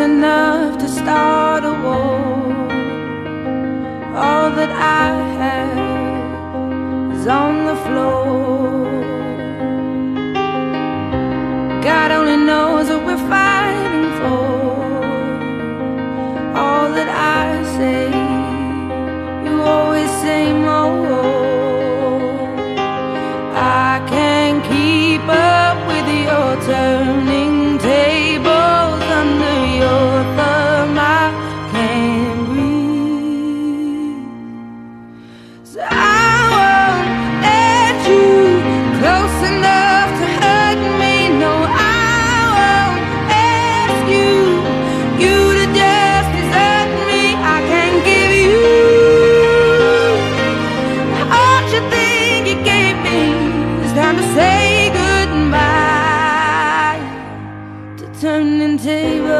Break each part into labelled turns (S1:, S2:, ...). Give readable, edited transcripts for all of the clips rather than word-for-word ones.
S1: enough to start a war. All that I have is on the floor. God only knows what we're fighting for. All that I say, you always say more. I can't keep up with your turning tables under your thumb. I can't breathe, so I won't let you close enough to hurt me. No, I won't ask you to just desert me. I can't give you all you think you gave me. It's time to say goodbye to turning tables,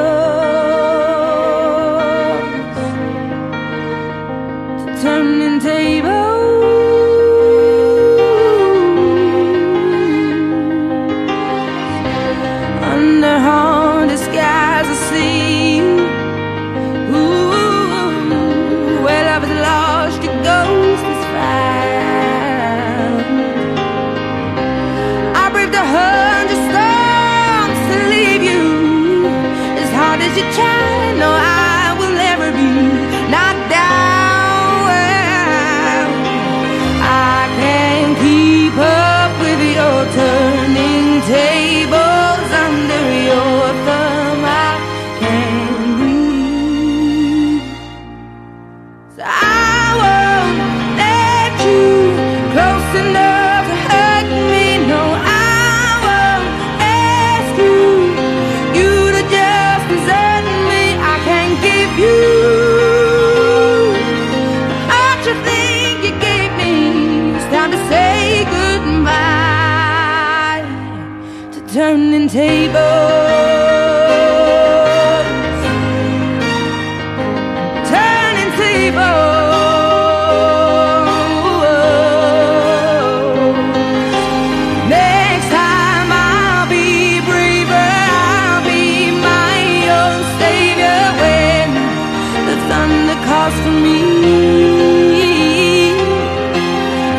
S1: to turning tables. Under haunted skies I see you. Ooh, where love is lost, your ghost is found. I braved 100 storms to leave you. As hard as you try, no, I will never be knocked down. I can't keep up with your turning tables under your thumb. I can't breathe, so I won't let you close enough to hurt me. No, I won't ask you to just desert me. I can't give you all you think you gave me. It's time to say goodbye to turning tables, turning tables. Next time I'll be braver, I'll be my own savior when the thunder calls for me.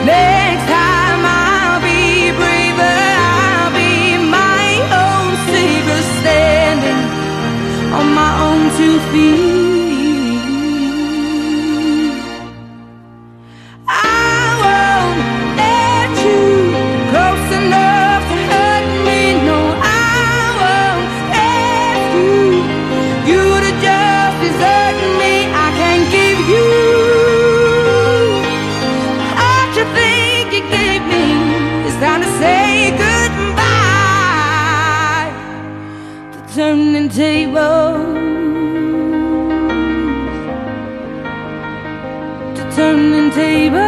S1: Next time I'll be braver, I'll be my own savior, standing on my own 2 feet. I won't let you close enough to hurt me. No, I won't ask you to just desert me. I can't give you all you think you gave me. It's time to say goodbye to turning tables, to turning tables.